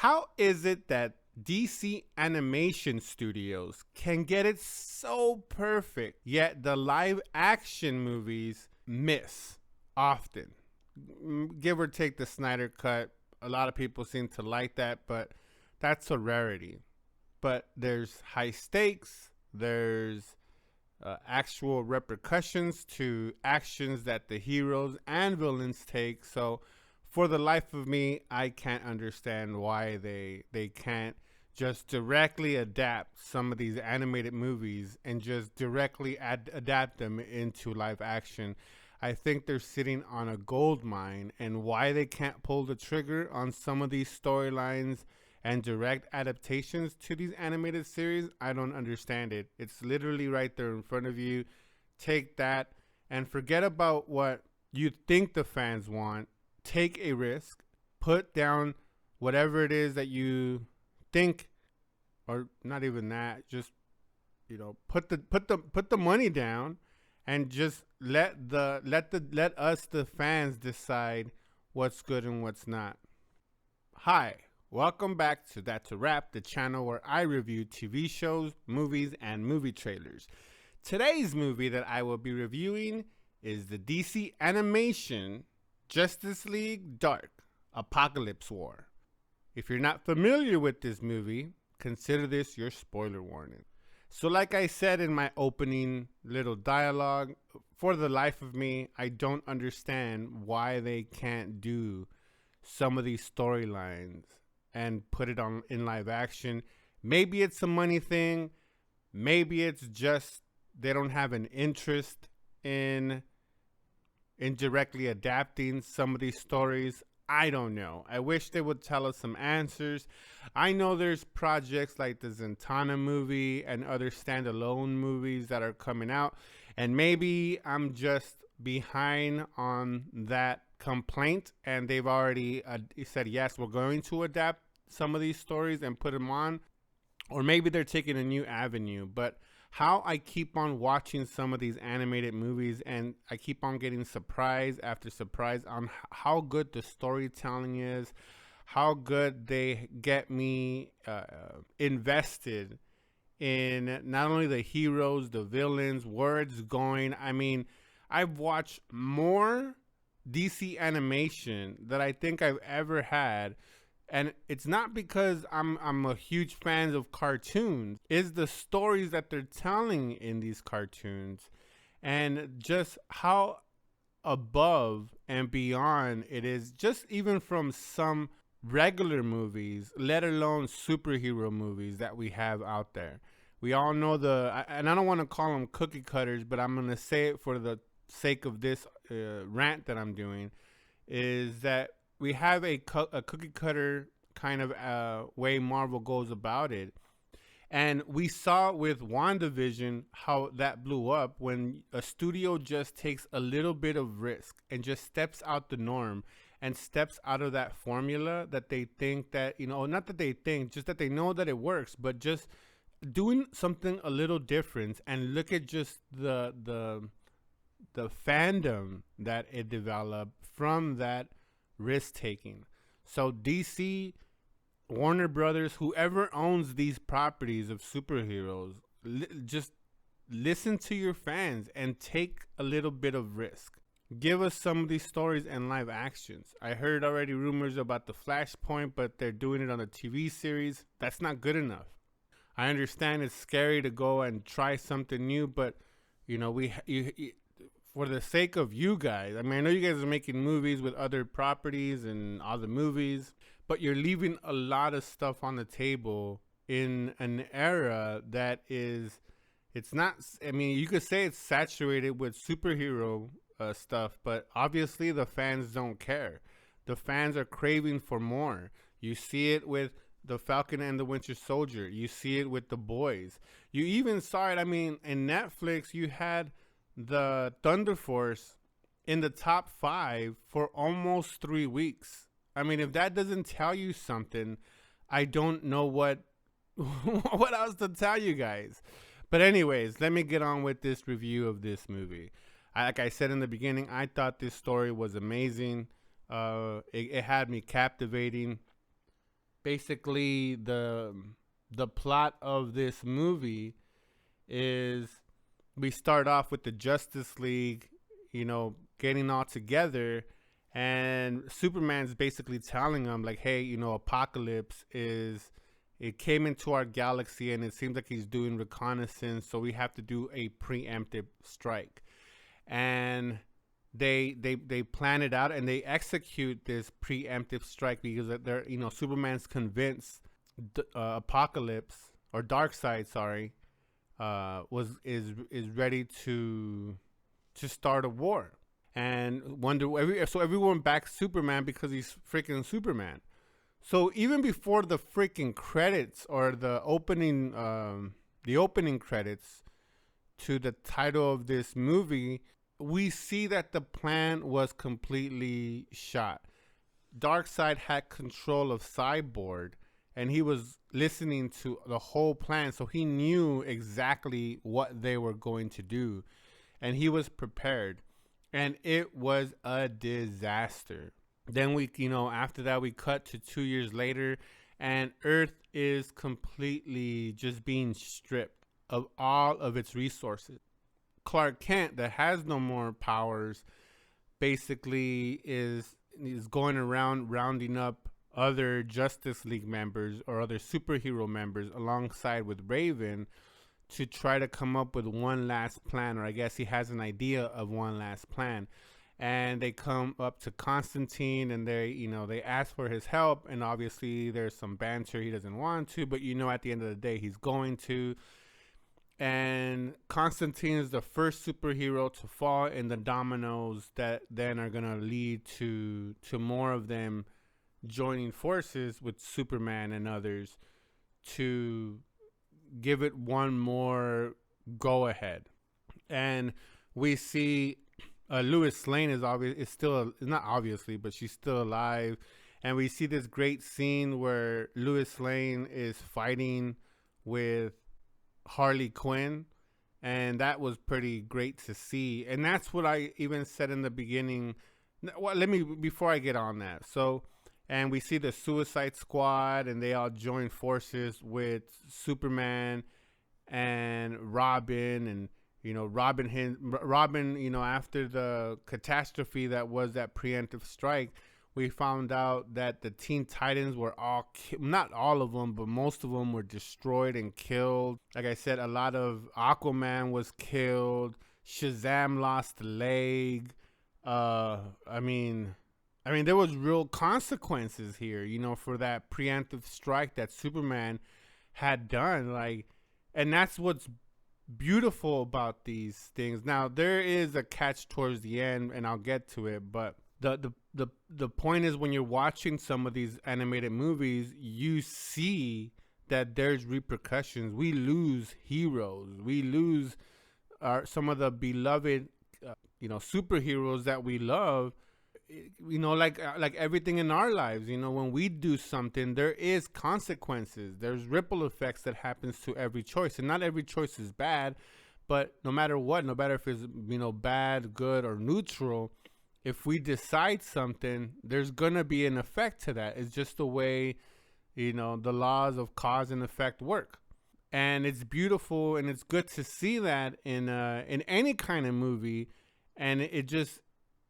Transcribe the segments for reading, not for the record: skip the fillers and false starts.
How is it that DC animation studios can get it so perfect, yet the live action movies miss often? Give or take the Snyder Cut, a lot of people seem to like that, but that's a rarity. But there's high stakes, there's actual repercussions to actions that the heroes and villains take. So, for the life of me, I can't understand why they can't just directly adapt some of these animated movies and just directly adapt them into live action. I think they're sitting on a gold mine, and why they can't pull the trigger on some of these storylines and direct adaptations to these animated series, I don't understand it. It's literally right there in front of you. Take that and forget about what you think the fans want. Take a risk, put down whatever it is that you think, or not even that, just put the money down and just let us the fans decide what's good and what's not. Hi, welcome back to That's a Wrap, the channel where I review TV shows, movies, and movie trailers. Today's movie that I will be reviewing is the DC animation Justice League Dark: Apokolips War. If you're not familiar with this movie, consider this your spoiler warning. So like I said in my opening little dialogue, for the life of me, I don't understand why they can't do some of these storylines and put it on in live action. Maybe it's a money thing. Maybe it's just they don't have an interest in directly adapting some of these stories. I don't know. I wish they would tell us some answers. I know there's projects like the Zatanna movie and other standalone movies that are coming out, and maybe I'm just behind on that complaint and they've already said, yes, we're going to adapt some of these stories and put them on, or maybe they're taking a new avenue. But how I keep on watching some of these animated movies and I keep on getting surprise after surprise on how good the storytelling is, how good they get me invested in not only the heroes, the villains, where it's going. I mean, I've watched more DC animation that I think I've ever had. And it's not because I'm a huge fan of cartoons. It's the stories that they're telling in these cartoons and just how above and beyond it is, just even from some regular movies, let alone superhero movies that we have out there. We all know and I don't want to call them cookie cutters, but I'm going to say it for the sake of this rant that I'm doing, is that we have a cookie cutter kind of way Marvel goes about it. And we saw with WandaVision how that blew up when a studio just takes a little bit of risk and just steps out the norm and steps out of that formula that they think that, not that they think, just that they know that it works, but just doing something a little different. And look at just the fandom that it developed from that risk taking. So DC, Warner Brothers, whoever owns these properties of superheroes, just listen to your fans and take a little bit of risk. Give us some of these stories and live actions. I heard already rumors about the Flashpoint, but they're doing it on a TV series. That's not good enough. I understand it's scary to go and try something new, but for the sake of you guys, I mean, I know you guys are making movies with other properties and other movies, but you're leaving a lot of stuff on the table in an era that is, it's not, I mean, you could say it's saturated with superhero stuff, but obviously the fans don't care. The fans are craving for more. You see it with The Falcon and the Winter Soldier. You see it with The Boys. You even saw it, I mean, in Netflix, you had the Thunder Force in the top 5 for almost 3 weeks. I mean, if that doesn't tell you something, I don't know what what else to tell you guys. But anyways, let me get on with this review of this movie. Like I said in the beginning, I thought this story was amazing. It had me captivating. basically the plot of this movie is we start off with the Justice League, getting all together, and Superman's basically telling them like, hey, Apokolips it came into our galaxy and it seems like he's doing reconnaissance, so we have to do a preemptive strike. And they plan it out and they execute this preemptive strike because they're, Superman's convinced Apokolips, or Darkseid, sorry, is ready to start a war. And so everyone backs Superman because he's freaking Superman. So even before the freaking credits, or the opening credits to the title of this movie, we see that the plan was completely shot. Darkseid had control of Cyborg, and he was listening to the whole plan, so he knew exactly what they were going to do, and he was prepared, and it was a disaster. Then after that, we cut to 2 years later, and Earth is completely just being stripped of all of its resources. Clark Kent, that has no more powers, basically is going around rounding up other Justice League members or other superhero members alongside with Raven to try to come up with one last plan, or I guess he has an idea of one last plan. And they come up to Constantine and they ask for his help, and obviously there's some banter. He doesn't want to, but at the end of the day he's going to. And Constantine is the first superhero to fall in the dominoes that then are going to lead to more of them joining forces with Superman and others to give it one more go ahead. And we see Lois Lane is still not obviously, but she's still alive. And we see this great scene where Lois Lane is fighting with Harley Quinn, and that was pretty great to see. And that's what I even said in the beginning. Well, before I get on that. So, and we see the Suicide Squad, and they all join forces with Superman and Robin, and Robin, after the catastrophe that was that preemptive strike, we found out that the Teen Titans were not all of them, but most of them were destroyed and killed. Like I said, a lot of Aquaman was killed. Shazam lost a leg. I mean, there was real consequences here, for that preemptive strike that Superman had done. And that's what's beautiful about these things. Now, there is a catch towards the end, and I'll get to it, but the point is, when you're watching some of these animated movies, you see that there's repercussions. We lose heroes. We lose some of the beloved, superheroes that we love. Like everything in our lives, when we do something, there is consequences. There's ripple effects that happens to every choice, and not every choice is bad. But no matter what, no matter if it's bad, good, or neutral, if we decide something, there's gonna be an effect to that. It's just the way, the laws of cause and effect work. And it's beautiful, and it's good to see that in any kind of movie. And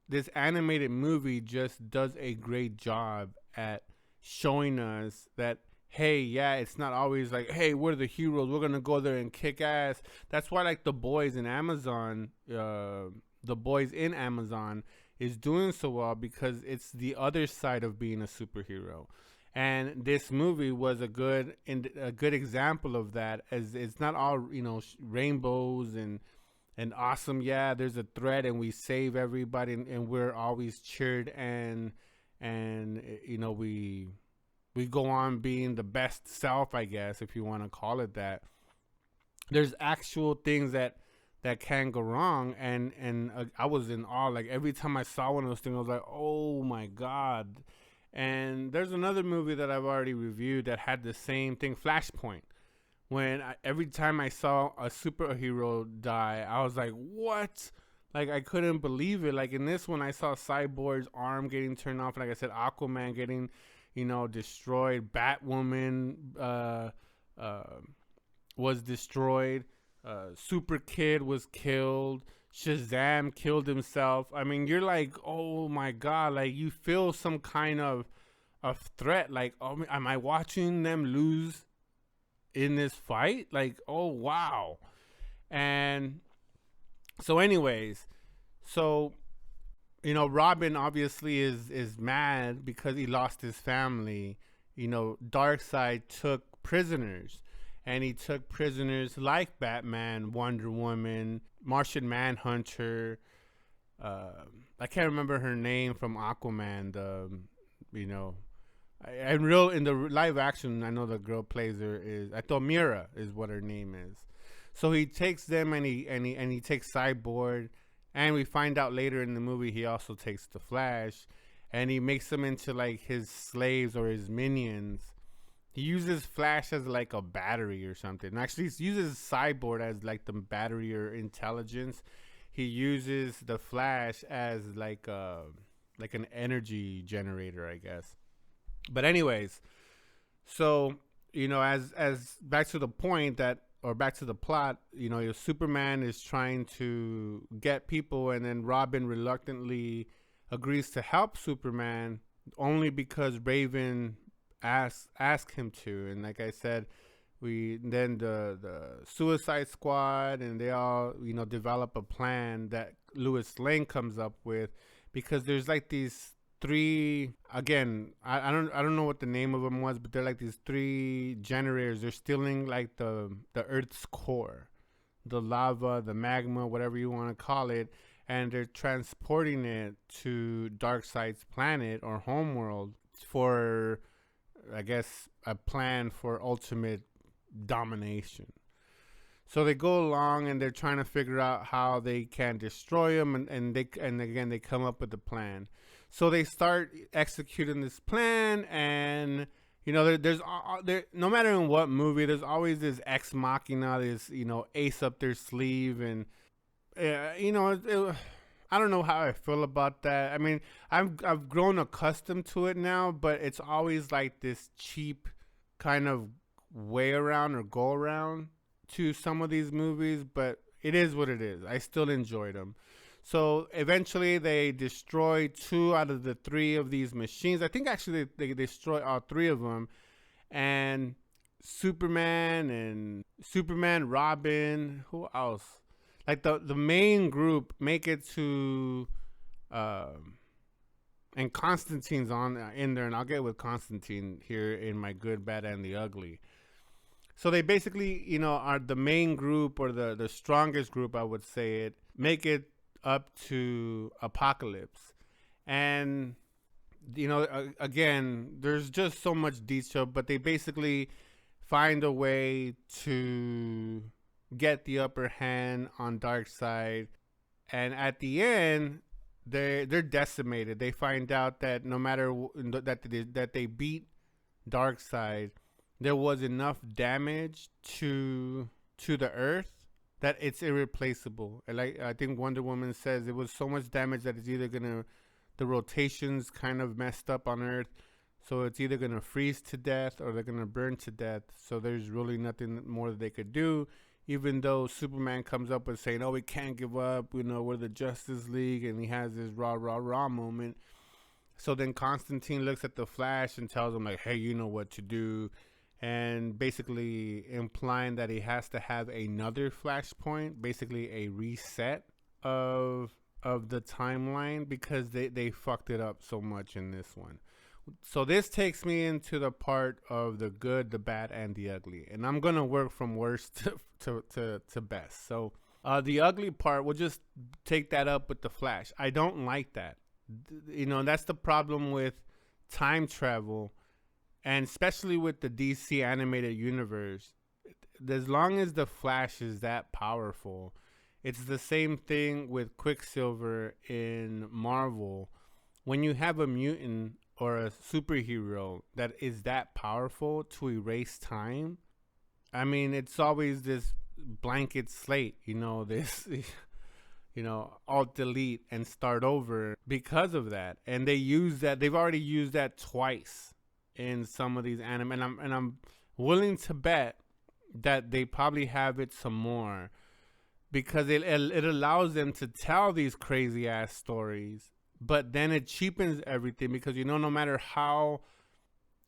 this animated movie just does a great job at showing us that, hey, yeah, it's not always like, hey, we're the heroes, we're gonna go there and kick ass. That's why, like, The Boys in Amazon is doing so well, because it's the other side of being a superhero. And this movie was a good example of that, as it's not all rainbows and awesome. Yeah, there's a threat and we save everybody, and we're always cheered, and we go on being the best self, I guess, if you want to call it that. There's actual things that can go wrong, and I was in awe. Like, every time I saw one of those things, I was like, oh my god. And there's another movie that I've already reviewed that had the same thing, Flashpoint. Every time I saw a superhero die, I was like, what? Like, I couldn't believe it. Like, in this one, I saw Cyborg's arm getting turned off. Like I said, Aquaman getting, destroyed. Batwoman uh, was destroyed. Super Kid was killed. Shazam killed himself. I mean, you're like, oh my god, like you feel some kind of threat. Like, oh, am I watching them lose in this fight? Like, oh wow. And so, anyways, so Robin obviously is mad because he lost his family. Darkseid took prisoners, and he took prisoners like Batman, Wonder Woman, Martian Manhunter. I can't remember her name from Aquaman. You know, in the live action, I know the girl plays her is, I thought Mira is what her name is. So he takes them, and he takes Cyborg, and we find out later in the movie he also takes the Flash, and he makes them into like his slaves or his minions. He uses Flash as like a battery or something. Actually, he uses Cyborg as like the battery or intelligence. He uses the Flash as like an energy generator, I guess. But anyways, so as back to the point that, or back to the plot, Superman is trying to get people, and then Robin reluctantly agrees to help Superman only because Raven ask him to. And like I said, we then the Suicide Squad, and they all develop a plan that Lois Lane comes up with, because there's like these three, again, I don't know what the name of them was, but they're like these three generators. They're stealing like the Earth's core, the lava, the magma, whatever you want to call it, and they're transporting it to Darkseid's planet or homeworld for, I guess, a plan for ultimate domination. So they go along and they're trying to figure out how they can destroy him, and again they come up with a plan. So they start executing this plan, and there's no matter in what movie, there's always this ex machina, this ace up their sleeve, and I don't know how I feel about that. I mean, I've grown accustomed to it now, but it's always like this cheap kind of way around or go around to some of these movies, but it is what it is. I still enjoyed them. So eventually they destroy 2 out of the 3 of these machines. I think actually they destroy all 3 of them. And Superman, Robin, who else? Like the main group make it to, and Constantine's in there, and I'll get with Constantine here in my good, bad, and the ugly. So they basically, are the main group, or the strongest group, I would say it, make it up to Apokolips. And, again, there's just so much detail, but they basically find a way to get the upper hand on Darkseid. And at the end, they're decimated. They find out that no matter that they beat Darkseid, there was enough damage to the Earth that it's irreplaceable. And like I think Wonder Woman says, it was so much damage that it's either the rotations kind of messed up on Earth, so it's either gonna freeze to death or they're gonna burn to death. So there's really nothing more that they could do. Even though Superman comes up with saying, "Oh, we can't give up. We're the Justice League," and he has this rah rah rah moment. So then Constantine looks at the Flash and tells him like, "Hey, you know what to do." And basically implying that he has to have another flashpoint, basically a reset of the timeline, because they fucked it up so much in this one. So this takes me into the part of the good, the bad, and the ugly, and I'm gonna work from worst to best. So the ugly part, we'll just take that up with the Flash. I don't like that. That's the problem with time travel. And especially with the DC animated universe, as long as the Flash is that powerful, it's the same thing with Quicksilver in Marvel. When you have a mutant or a superhero that is that powerful to erase time, I mean, it's always this blanket slate, this, alt delete and start over because of that. And they use that, they've already used that twice in some of these anime, and I'm willing to bet that they probably have it some more because it allows them to tell these crazy ass stories, but then it cheapens everything because no matter how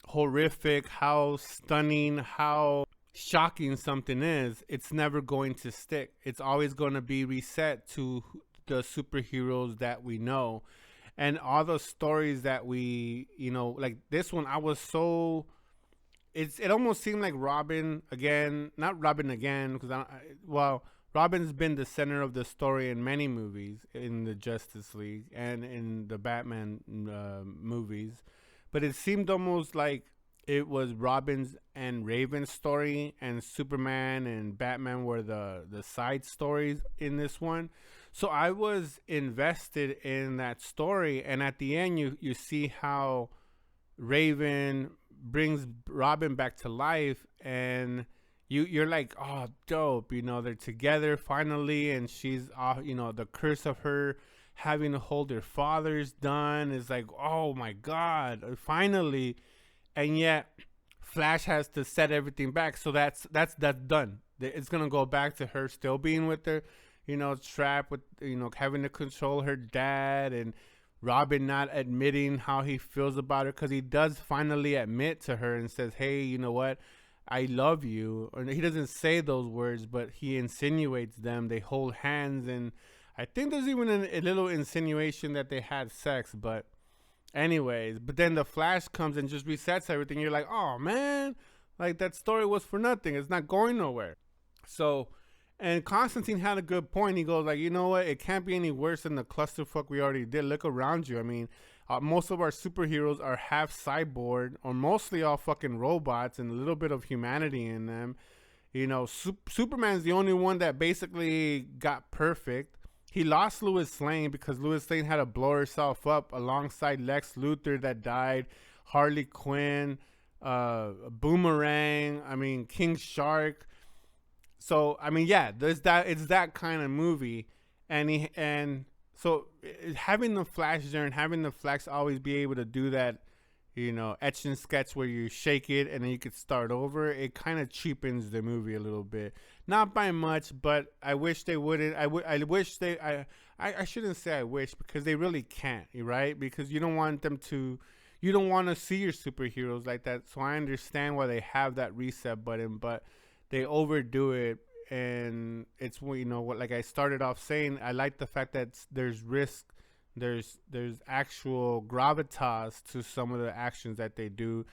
horrific, how stunning, how shocking something is, it's never going to stick. It's always going to be reset to the superheroes that we know. And all the stories that we, like this one, I was so. It almost seemed like Robin again, not Robin again, because well, Robin's been the center of the story in many movies, in the Justice League and in the Batman movies, but it seemed almost like it was Robin's and Raven's story, and Superman and Batman were the side stories in this one. So I was invested in that story, and at the end, you see how Raven brings Robin back to life, and you're like, oh, dope, they're together finally, and she's the curse of her having to hold her father's done is like, oh my god, finally. And yet Flash has to set everything back, so that's done. It's gonna go back to her still being with her, trapped with having to control her dad, and Robin not admitting how he feels about her, because he does finally admit to her and says, hey, you know what, I love you. Or he doesn't say those words, but he insinuates them. They hold hands, and I think there's even a little insinuation that they had sex. But anyways, but then the Flash comes and just resets everything. You're like, oh man, like that story was for nothing. It's not going nowhere. So, and Constantine had a good point. He goes like, you know what? It can't be any worse than the clusterfuck we already did. Look around you. I mean, most of our superheroes are half cyborg, or mostly all fucking robots, and a little bit of humanity in them. Superman's the only one that basically got perfect. He lost Lois Lane because Lois Lane had to blow herself up alongside Lex Luthor that died, Harley Quinn, Boomerang. I mean, King Shark. So I mean, yeah, there's that. It's that kind of movie, and so having the Flash there and having the Flash always be able to do that, etch and sketch where you shake it and then you could start over. It kind of cheapens the movie a little bit, not by much, but I wish they wouldn't. I wish they. I shouldn't say I wish, because they really can't, right? Because you don't want them to. You don't want to see your superheroes like that. So I understand why they have that reset button, but they overdo it, and it's what, like I started off saying, I like the fact that there's risk, there's actual gravitas to some of the actions that they do,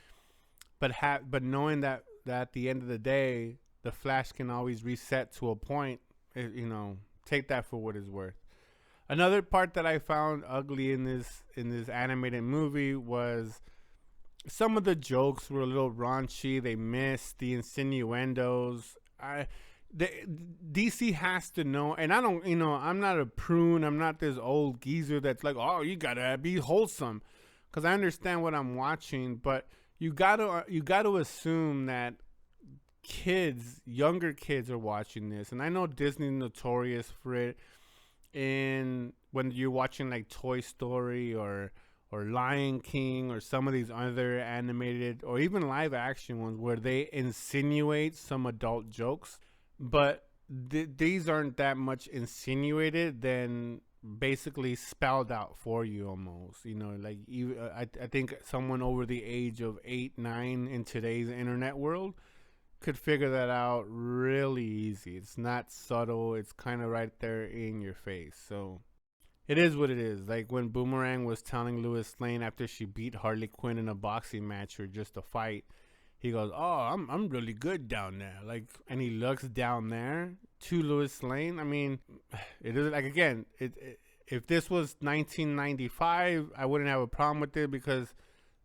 but knowing that at the end of the day, the Flash can always reset to a point. Take that for what it's worth. Another part that I found ugly in this animated movie was some of the jokes were a little raunchy. They missed the insinuendos. DC has to know, and I don't, I'm not a prune. I'm not this old geezer that's like, oh, you gotta be wholesome, because I understand what I'm watching, but you gotta assume that younger kids are watching this, and I know Disney's notorious for it. And when you're watching like Toy Story or Lion King or some of these other animated or even live action ones where they insinuate some adult jokes, but these aren't that much insinuated, then basically spelled out for you almost. Like I think someone over the age of 8, 9 in today's internet world could figure that out really easy. It's not subtle. It's kind of right there in your face. So it is what it is. Like when Boomerang was telling Lois Lane after she beat Harley Quinn in a boxing match or just a fight, he goes, "Oh, I'm really good down there." Like, and he looks down there to Lois Lane. I mean, it is like, again, if this was 1995, I wouldn't have a problem with it because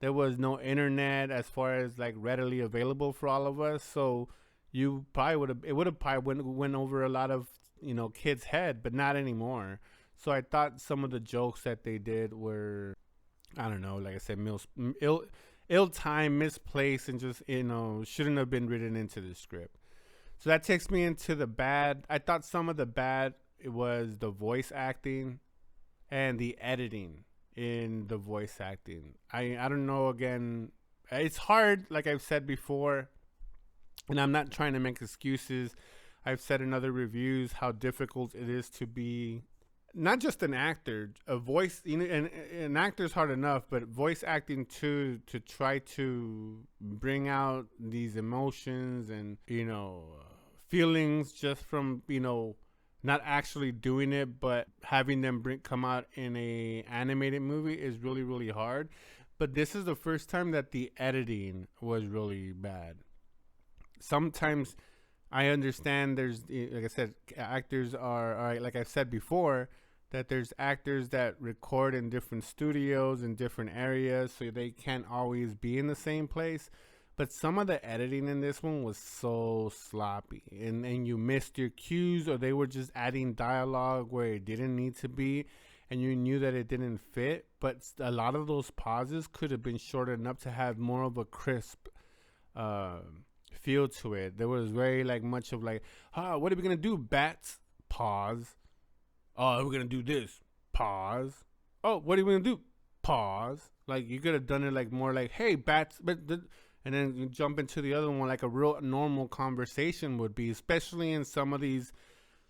there was no internet as far as like readily available for all of us. So you probably would have probably went over a lot of kids' head, but not anymore. So I thought some of the jokes that they did were, I don't know, like I said, ill-timed, misplaced, and just, shouldn't have been written into the script. So that takes me into the bad. I thought some of the bad, it was the voice acting and the editing in the voice acting. I don't know, again, It's hard, like I've said before, and I'm not trying to make excuses. I've said in other reviews how difficult it is to be not just an actor, a voice. You know, an actor's hard enough, but voice acting too, to try to bring out these emotions and feelings just from not actually doing it, but having them come out in a animated movie is really really hard. But this is the first time that the editing was really bad. Sometimes I understand there's, like I said, actors are like I've said before, that there's actors that record in different studios in different areas, so they can't always be in the same place. But some of the editing in this one was so sloppy, and you missed your cues, or they were just adding dialogue where it didn't need to be, and you knew that it didn't fit. But a lot of those pauses could have been shortened up to have more of a crisp feel to it. There was very like much of like, what are we gonna do, bats? Pause. Oh, we're gonna do this. Pause. Oh, what are we gonna do? Pause. Like you could have done it like more like, hey, bats, and then you jump into the other one like a real normal conversation would be, especially in some of these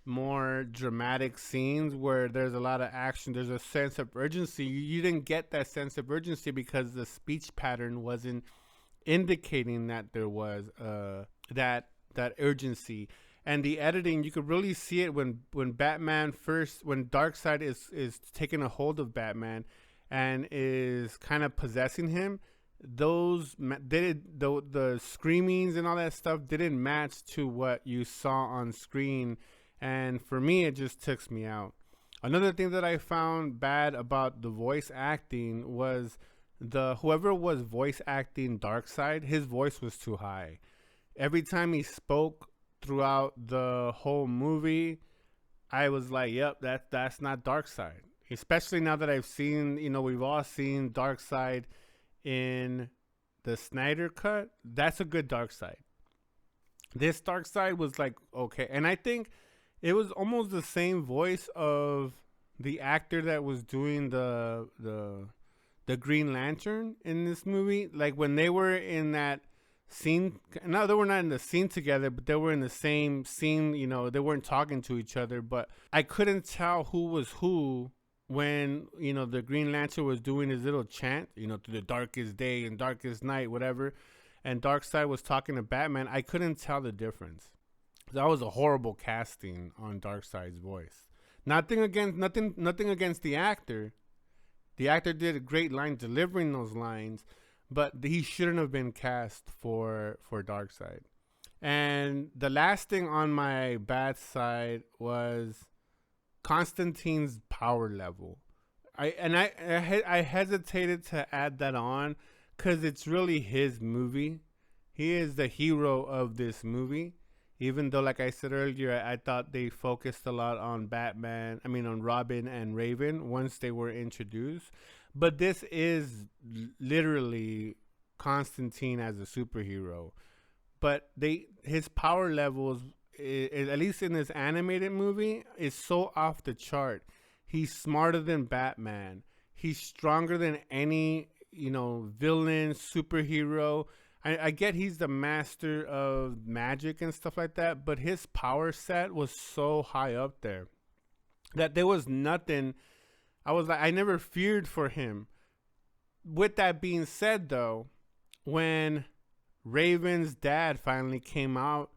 more dramatic scenes where there's a lot of action. There's a sense of urgency. You didn't get that sense of urgency because the speech pattern wasn't indicating that there was that urgency. And the editing, you could really see it when Batman first, when Darkseid is taking a hold of Batman and is kind of possessing him. The screamings and all that stuff didn't match to what you saw on screen, and for me it just ticks me out. Another thing that I found bad about the voice acting was whoever was voice acting Darkseid, his voice was too high. Every time he spoke throughout the whole movie, I was like, yep, that's not Darkseid. Especially now that I've seen, we've all seen Darkseid in the Snyder cut. That's a good Darkseid. This Darkseid was like, okay. And I think it was almost the same voice of the actor that was doing the Green Lantern in this movie. Like when they were in that scene, no, they were not in the scene together, but they were in the same scene. They weren't talking to each other, but I couldn't tell who was who when the Green Lantern was doing his little chant, through the darkest day and darkest night, whatever, and Darkseid was talking to Batman. I couldn't tell the difference. That was a horrible casting on Darkseid's voice. Nothing against the actor. The actor did a great line delivering those lines, but he shouldn't have been cast for Darkseid. And the last thing on my bad side was Constantine's power level. I hesitated to add that on because it's really his movie. He is the hero of this movie. Even though, like I said earlier, I thought they focused a lot on on Robin and Raven once they were introduced. But this is literally Constantine as a superhero. But his power levels, at least in this animated movie, is so off the chart. He's smarter than Batman. He's stronger than any, villain, superhero. I get he's the master of magic and stuff like that, but his power set was so high up there that there was nothing. I was like, I never feared for him. With that being said, though, when Raven's dad finally came out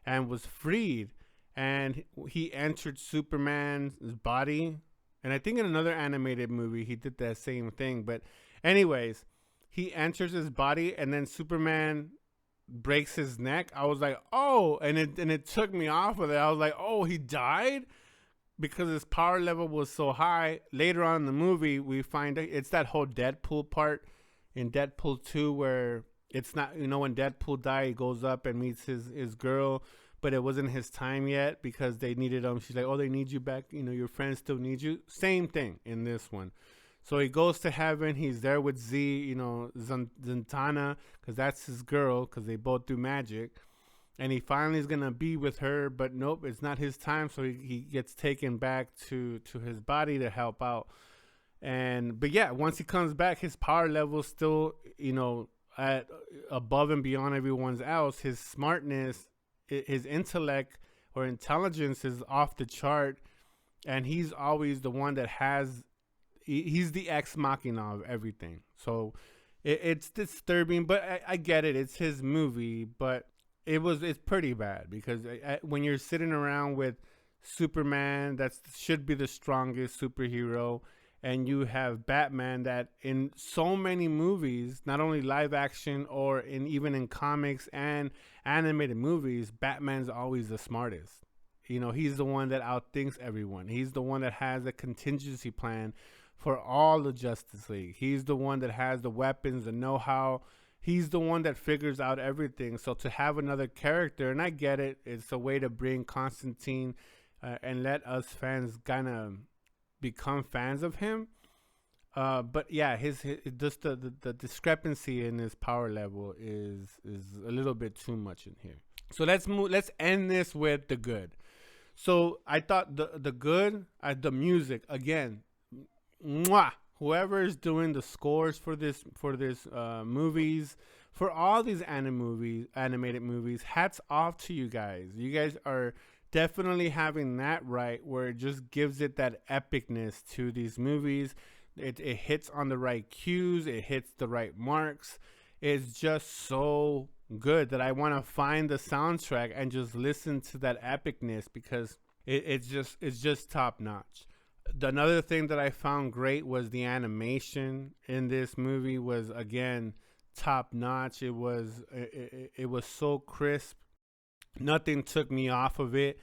and was freed, and he entered Superman's body, and I think in another animated movie he did that same thing. But anyways, he enters his body, and then Superman breaks his neck. I was like, oh, and it took me off of it. I was like, oh, he died because his power level was so high. Later on in the movie, we find it's that whole Deadpool part in Deadpool 2 where it's not, when Deadpool died, he goes up and meets his girl, but it wasn't his time yet because they needed him. She's like, oh, they need you back. Your friends still need you. Same thing in this one. So he goes to heaven. He's there with Zatanna, because that's his girl, because they both do magic. And he finally is going to be with her, but nope, it's not his time. So he gets taken back to his body to help out. But yeah, once he comes back, his power level still, at above and beyond everyone else. His smartness, his intellect or intelligence is off the chart, and he's always the one that has. He's the ex machina of everything. So it's disturbing, but I get it. It's his movie, but it's pretty bad because when you're sitting around with Superman, that should be the strongest superhero, and you have Batman that in so many movies, not only live action or even in comics and animated movies, Batman's always the smartest. You know, he's the one that outthinks everyone. He's the one that has a contingency plan for all the Justice League. He's the one that has the weapons, the know-how. He's the one that figures out everything. So to have another character, and I get it, it's a way to bring Constantine and let us fans kind of become fans of him. But yeah, his just the discrepancy in his power level is a little bit too much in here. So let's end this with the good. So I thought the good, the music again, mwah, whoever is doing the scores for this movies, for all these animated movies, hats off to you guys. You guys are definitely having that right, where it just gives it that epicness to these movies. It hits on the right cues, it hits the right marks. It's just so good that I want to find the soundtrack and just listen to that epicness, because it's just top notch. Another thing that I found great was the animation in this movie was again top notch. It was so crisp. Nothing took me off of it.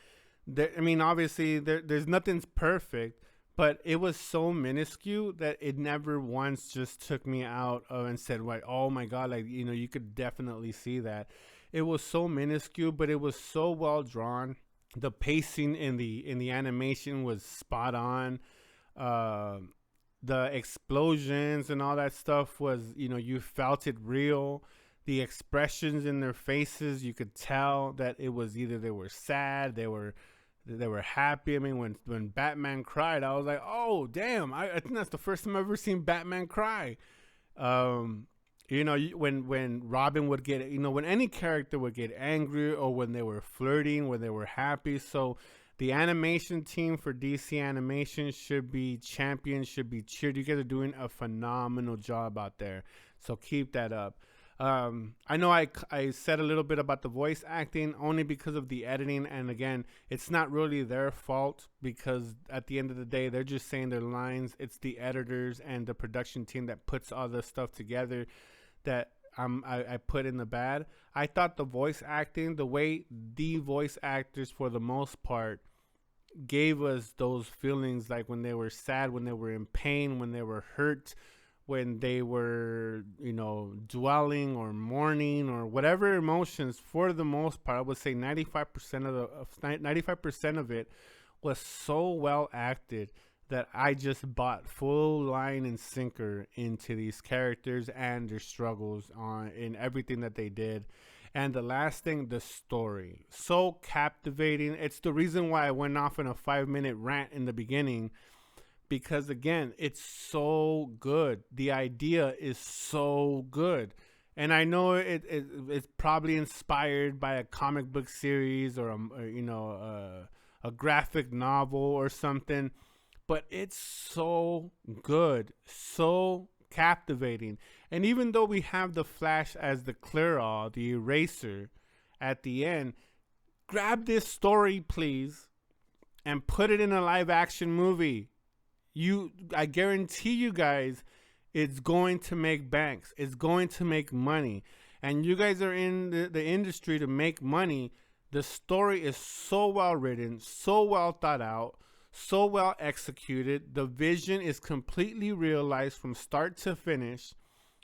I mean, obviously there's nothing's perfect, but it was so minuscule that it never once just took me out of and said, like, oh my God, like, you know, you could definitely see that. It was so minuscule, but it was so well drawn. The pacing in the animation was spot on. The explosions and all that stuff was, you know, you felt it real. The expressions in their faces, you could tell that it was either they were sad, they were happy. I mean, when Batman cried, I was like, oh damn! I think that's the first time I've ever seen Batman cry. You know, when Robin would get, you know, when any character would get angry, or when they were flirting, when they were happy. So the animation team for DC Animation should be champions, should be cheered. You guys are doing a phenomenal job out there. So keep that up. I know I said a little bit about the voice acting only because of the editing, and again, it's not really their fault, because at the end of the day, they're just saying their lines. It's the editors and the production team that puts all this stuff together that I put in the bad. I thought the voice acting, the way the voice actors for the most part gave us those feelings, like when they were sad, when they were in pain, when they were hurt, when they were, you know, dwelling or mourning or whatever emotions, for the most part, I would say 95% of it was so well acted that I just bought full line and sinker into these characters and their struggles in everything that they did. And the last thing, the story, so captivating. It's the reason why I went off in a 5-minute rant in the beginning, because again, it's so good. The idea is so good. And I know it's probably inspired by a comic book series or a graphic novel or something, but it's so good, so captivating. And even though we have the Flash as the clear-all, the eraser at the end, grab this story, please, and put it in a live-action movie. I guarantee you guys, it's going to make banks. It's going to make money. And you guys are in the industry to make money. The story is so well written, so well thought out, so well executed. The vision is completely realized from start to finish.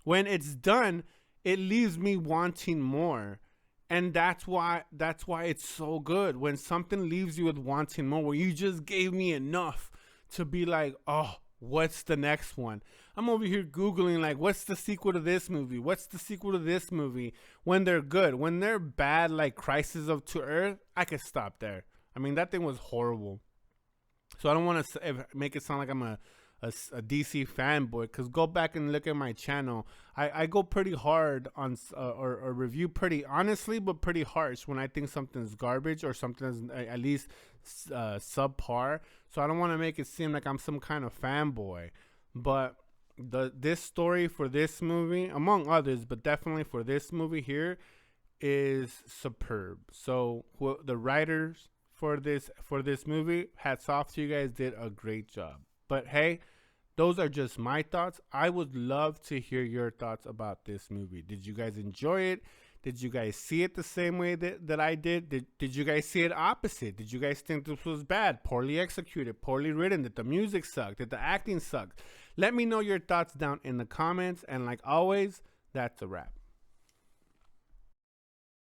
When it's done, it leaves me wanting more. And that's why it's so good. When something leaves you with wanting more, where you just gave me enough to be like, oh, what's the next one? I'm over here Googling, like, what's the sequel to this movie? What's the sequel to this movie? When they're good. When they're bad, like Crisis of Two Earth, I could stop there. I mean, that thing was horrible. So I don't want to make it sound like I'm a DC fanboy, because go back and look at my channel. I go pretty hard on or review pretty honestly, but pretty harsh when I think something's garbage or something's at least subpar. So I don't want to make it seem like I'm some kind of fanboy, but this story for this movie, among others, but definitely for this movie here, is superb. So the writers for this movie, hats off to you guys, did a great job. But hey, those are just my thoughts. I would love to hear your thoughts about this movie. Did you guys enjoy it? Did you guys see it the same way that I did? Did you guys see it opposite? Did you guys think this was bad, poorly executed, poorly written? Did the music suck? Did the acting suck? Let me know your thoughts down in the comments. And like always, that's a wrap.